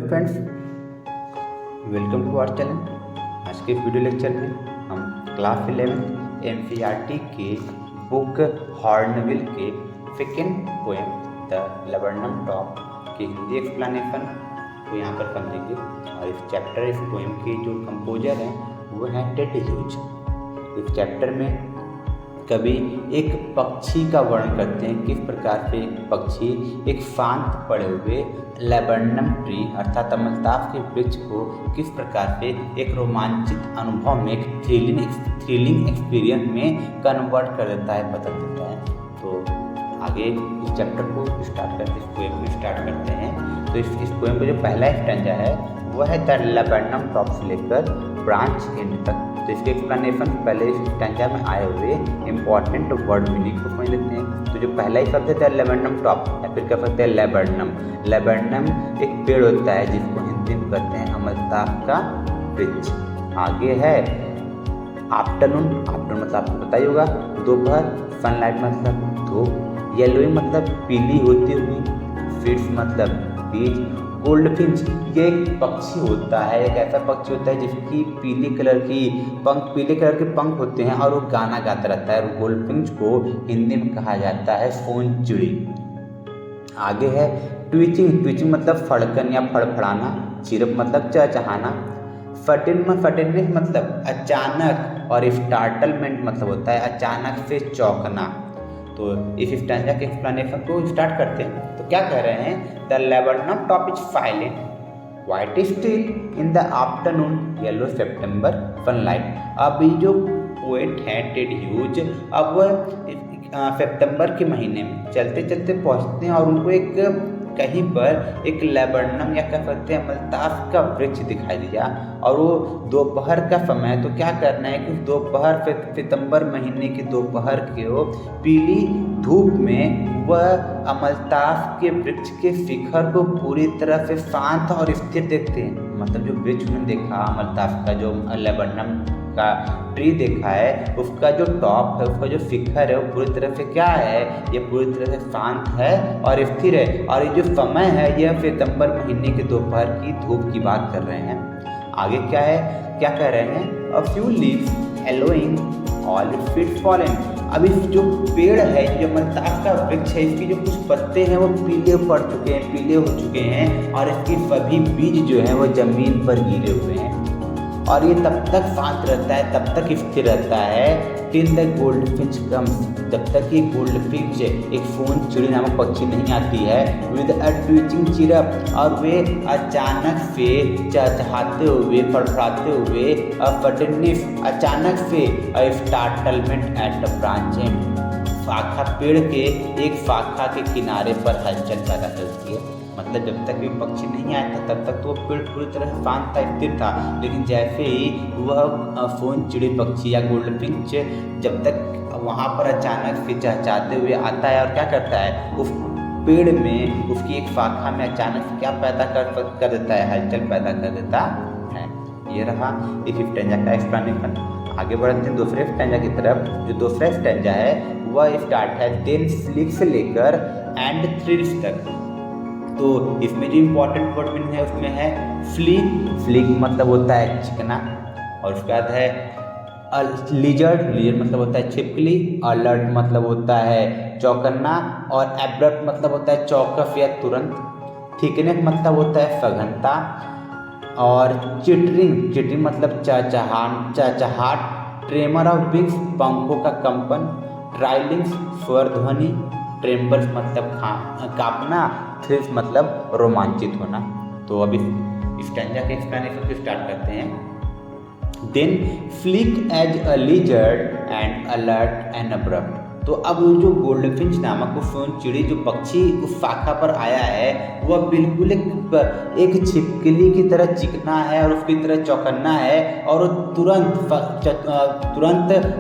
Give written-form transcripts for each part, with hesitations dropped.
Friends, welcome to our channel. आज के video lecture में हम क्लास 11 एनसीईआरटी के बुक हॉर्नबिल के second poem the laburnum top के हिंदी एक्सप्लेनेशन को यहाँ पर समझेंगे। और इस चैप्टर इस पोएम के जो कंपोजर हैं वो हैं टेड ह्यूज। इस चैप्टर में कवि एक पक्षी का वर्णन करते हैं, किस प्रकार से एक पक्षी एक शांत पड़े हुए लैबरनम ट्री अर्थात अमलताफ के वृक्ष को किस प्रकार से एक रोमांचित अनुभव में, एक थ्रिलिंग एक्सपीरियंस में कन्वर्ट कर देता है, बदल देता है। तो आगे इस चैप्टर को स्टार्ट करते इस पोएम को स्टार्ट करते हैं। तो इस पोएम का जो पहला स्टैंजा है वह है द लैबरनम टॉप से लेकर ब्रांच एंड तक। तो इसके एक्सप्लेनेशन पहले इस स्टैंजा में आए हुए इंपॉर्टेंट वर्ड मीनिंग को समझ लेते हैं। तो जो पहला ही शब्द है लैबरनम टॉप या फिर क्या कहते हैं लैबरनम। लैबरनम एक पेड़ होता है जिसको हिंदी में कहते हैं अमलताफ का वृक्ष। आगे है आफ्टरनून। आफ्टरनून मतलब आपको पता ही होगा दोपहर। सनलाइट मतलब धूप। येलोइंग मतलब पीली होती हुई। सीड्स मतलब बीज। गोल्डफिंच ये एक पक्षी होता है, एक ऐसा पक्षी होता है जिसकी पीले कलर के पंख होते हैं और वो गाना गाता रहता है। और गोल्डफिंच को हिंदी में कहा जाता है सोन चिड़ी। आगे है ट्विचिंग। ट्विचिंग मतलब फड़कन या फड़फड़ाना। चिरप मतलब चहचहाना। फर्टिननेस मतलब अचानक। और स्टार्टलमेंट मतलब होता है अचानक से चौंकना। तो इस स्टैंजा के एक्सप्लेनेशन को स्टार्ट करते हैं। तो क्या कह रहे हैं, the laburnum top is silent, white still in the afternoon, yellow September sunlight. अब ये जो पोएट हैं टेड ह्यूज, अब वह सितंबर के महीने में चलते चलते पहुंचते हैं और उनको एक कहीं पर एक लैबरनम या कह सकते हैं अमलताफ का वृक्ष दिखाई दिया। और वो दोपहर का समय है। तो क्या करना है कि दोपहर सितंबर महीने की दोपहर के वो पीली धूप में वह अमलताफ के वृक्ष के शिखर को पूरी तरह से शांत और स्थिर देखते हैं। मतलब जो वृक्ष में देखा अमलताफ का, जो लैबरनम का ट्री देखा है, उसका जो टॉप है, उसका जो शिखर है वो पूरी तरह से क्या है, ये पूरी तरह से शांत है और स्थिर है। और ये जो समय है यह सितंबर महीने के दोपहर की धूप की बात कर रहे हैं। आगे क्या है, क्या कह रहे हैं, a few leaves allowing all it's fallen. अब इस जो पेड़ है, जो अमलताफ का वृक्ष है, इसके जो कुछ पत्ते हैं वो पीले पड़ चुके हैं, पीले हो चुके हैं और इसकी सभी बीज जो है वो जमीन पर गिरे हुए हैं। और ये तब तक शांत रहता है, तब तक स्थिर रहता है टिल द गोल्डफिंच कम्स, जब तक ये गोल्डफिंच एक सोन चिड़ी नामक पक्षी नहीं आती है विद अ ट्विचिंग चिरप। और वे अचानक से चहचहाते हुए, फड़फड़ाते हुए, फटनिस अचानक से, startlement at the branch and, शाखा पेड़ के एक शाखा के किनारे पर हलचल पैदा करती है। मतलब जब तक ये पक्षी नहीं आया था तब तक तो वो पेड़ पूरी तरह शांत था, स्थिर था। लेकिन जैसे ही वह सोन चिड़ी पक्षी या गोल्डफिंच जब तक वहाँ पर अचानक से चहचहाते हुए आता है और क्या करता है, उस पेड़ में उसकी एक शाखा में अचानक से क्या पैदा कर देता है, हलचल पैदा कर देता है। ये रहा इस स्टैंजा का एक्सप्लेनेशन। आगे बढ़ते हैं दूसरे स्टैंजा की तरफ। जो दूसरा स्टैंजा है वह स्टार्ट है देन फ्लिक से लेकर एंड थ्रिल्स तक। तो इसमें जो इम्पोर्टेंट वर्ड मीनिंग है उसमें है फ्लिक। फ्लिक मतलब होता है चिकना। और उसके बाद है लिजर्ड। लिजर्ड मतलब होता है छिपकली। अलर्ट मतलब होता है चौकन्ना। और एब्रप्ट मतलब होता है चौकस या तुरंत। थिकनेस मतलब होता है सघनता। और चिटरिंग मतलब चहचहाट। ट्रेमर ऑफ विंग्स पंखों का कंपन। ट्राइलिंग्स स्वर ध्वनि। ट्रेम्बल्स मतलब कांपना। थ्रिल्स मतलब रोमांचित होना। तो अभी स्टैंजा के एक्सप्लेनेशन से स्टार्ट करते हैं। Then flick as a lizard and alert and abrupt. तो अब जो गोल्डफिंच नामक वो सोन चिड़ी जो पक्षी उस शाखा पर आया है वह बिल्कुल एक छिपकली की तरह चिकना है और उसकी तरह चौकन्ना है। और वो तुरंत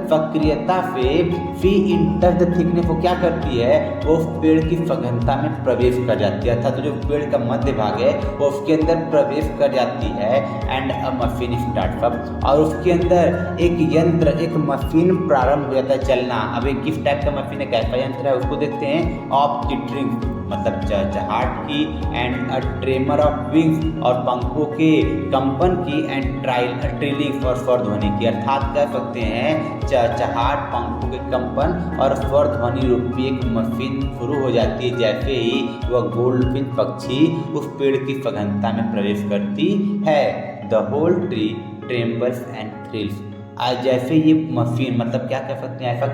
सक्रियता से फी इंटर द थिकनेस वो क्या करती है, वो पेड़ की सघनता में प्रवेश कर जाती है। अर्थात तो जो पेड़ का मध्य भाग है वो उसके अंदर प्रवेश कर जाती है। And a machine startup. और उसके अंदर एक यंत्र, एक मशीन प्रारंभ हो जाता है चलना। अब एक किस टाइप टाइप का मफिन है, कैसा यंत्र है उसको देखते हैं। ऑफ टिटरिंग मतलब चहचहाट की, and a tremor of wings और पंखों के कंपन की, एंड ट्रिलिंग्स और स्वर ध्वनि की। अर्थात कह सकते हैं चहचहाट, पंखों के कंपन और स्वर ध्वनि रूपी एक मफिन शुरू हो जाती है जैसे ही वह गोल्डफिन पक्षी उस पेड़ की सघनता में प्रवेश करती है। The whole tree trembles and thrills. आज जैसे ये मफिन मतलब क्या कह सकते हैं, ऐसे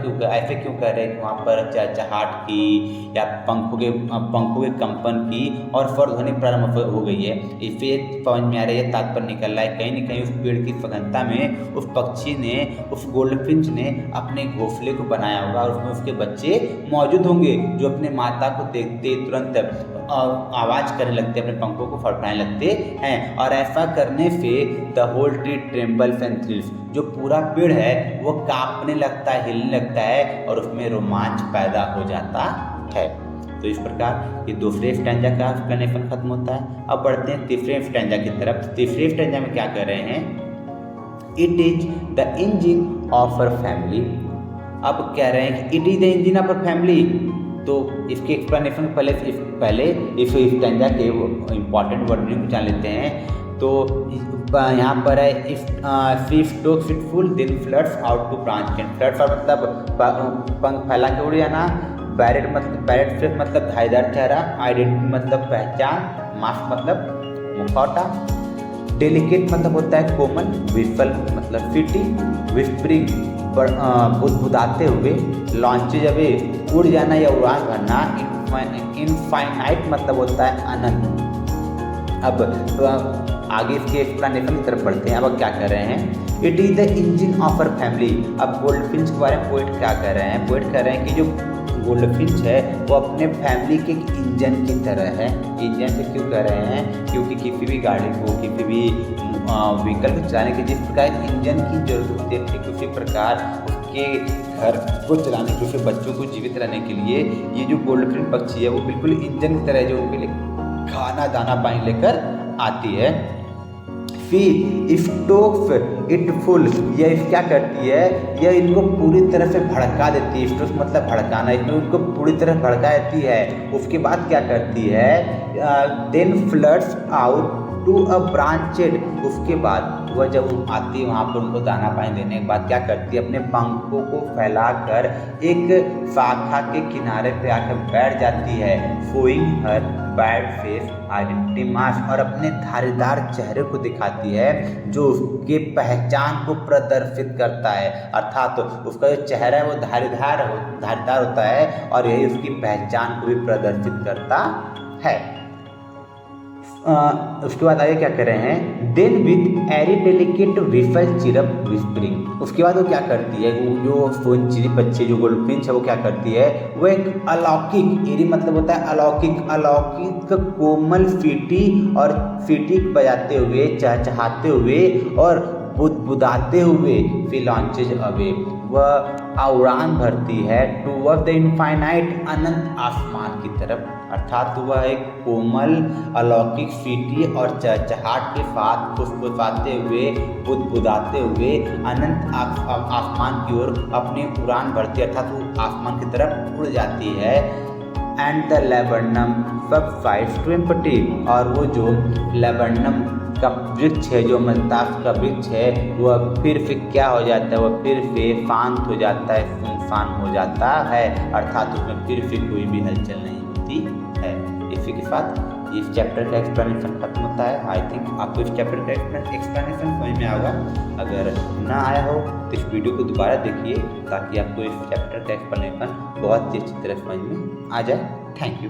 क्यों कह रहे हैं कि वहाँ पर चहचहाट की या पंखों के कंपन की और स्वर ध्वनि प्रारंभ हो गई है। इससे समझ में आ रहा है, तात्पर्य निकल रहा है कहीं न कहीं उस पेड़ की सघनता में उस पक्षी ने, उस गोल्डफिंच ने अपने घोंसले को बनाया होगा और उसमें उसके बच्चे मौजूद होंगे जो अपने माता को देखते ही तुरंत आवाज़ करने लगते हैं, अपने पंखों को फड़फड़ाने लगते हैं। और ऐसा करने से the whole tree trembles and thrills, जो पूरा पेड़ है वो कांपने लगता है, हिलने लगता है और उसमें रोमांच पैदा हो जाता है। तो इस प्रकार ये दूसरे स्टैंजा का एक्सप्लेनेशन खत्म होता है। अब बढ़ते हैं तीसरे स्टैंजा की तरफ। तीसरे स्टैंजा में क्या कर रहे हैं, it is the engine of our family. अब कह रहे हैं कि it is the engine of our family, तो इसके एक्सप्लेनेशन पहले इस स्टैंजा के इम्पॉर्टेंट वर्ड को जान लेते हैं। तो यहाँ पर है she stokes it full then floods out to branch and floods मतलब पंख फैला के उड़ जाना। बैरेट फेस मतलब धारीदार चेहरा, आइडेंटिटी मतलब पहचान, मास्क मतलब मुखौटा, डेलिकेट मतलब होता है कोमल, विफल मतलब फिटी, विस्परिंग बुदबुदाते हुए, लॉन्चेज अवे उड़ जाना या उड़ान भरना, इनफाइनाइट मतलब होता है अनंत। अब तो आगे इसके एक्सप्लेनेशन की तरफ बढ़ते हैं। अब क्या कह रहे हैं, it is the engine of our family. अब गोल्डफिंच के बारे में पोइट क्या कह रहे हैं, पोइट कह रहे हैं कि जो गोल्डफिंच है वो अपने फैमिली के इंजन की तरह है। इंजन से क्यों कह रहे हैं, क्योंकि किसी भी गाड़ी को, किसी भी व्हीकल को चलाने के जिस प्रकार इंजन की जरूरत होती है, उसी प्रकार उसके घर को चलाने के, उसके बच्चों को जीवित रहने के लिए ये जो गोल्डफिन पक्षी है वो बिल्कुल इंजन की तरह है, जो उनके लिए खाना दाना पानी लेकर आती है। शी स्टोक्स इट फुल, यह क्या करती है, यह इनको पूरी तरह से भड़का देती है। स्टोक्स मतलब भड़काना, इसमें उनको पूरी तरह भड़का देती है। उसके बाद क्या करती है, then floods out to a branched. उसके बाद वह जब आती है वहाँ पर उनको दाना पानी देने के बाद क्या करती है, अपने पंखों को फैलाकर एक शाखा के किनारे पे आकर बैठ जाती है। शोइंग हर बैड फेस आइडेंटिटी मास्क, और अपने धारीदार चेहरे को दिखाती है जो उसके पहचान को प्रदर्शित करता है। अर्थात तो उसका जो चेहरा है वो धारीदार होता है और यही उसकी पहचान को भी प्रदर्शित करता है। उसके बाद आगे क्या कर रहे हैं, देन विथ एरी डेलिकेट विफल चिरप विस्परिंग। उसके बाद वो क्या करती है, वो जो सोनचिरी पक्षी जो गोल्डफिंच है वो क्या करती है, वो एक अलौकिक, एरी मतलब होता है अलौकिक कोमल सीटी और सीटी बजाते हुए, चहचहाते हुए और बुदबुदाते हुए फिर लॉन्चेज अवे, वह उड़ान भरती है टूवर्ड द इनफाइनाइट, अनंत आसमान की तरफ। अर्थात वह एक कोमल अलौकिक सीटी और चहचहाट के साथ फुसफुसाते हुए, बुदबुदाते हुए अनंत आसमान की ओर अपनी उड़ान भरती है, अर्थात वो आसमान की तरफ उड़ जाती है। And the laburnum subsides to empty, और वो जो लेबनम का वृक्ष है, जो मलतास का वृक्ष है, वह फिर से क्या हो जाता है, वह फिर से शांत हो जाता है, सुनसान हो जाता है। अर्थात उसमें फिर से कोई भी हलचल नहीं होती है। इसी के साथ इस चैप्टर का एक्सप्लेनेशन खत्म होता है। आई थिंक आपको इस चैप्टर का एक्सप्लेनेशन समझ में आएगा। अगर ना आया हो तो इस वीडियो को दोबारा देखिए ताकि आपको इस चैप्टर का एक्सप्लेनेशन बहुत ही अच्छी तरह समझ में आ जाए। Thank you.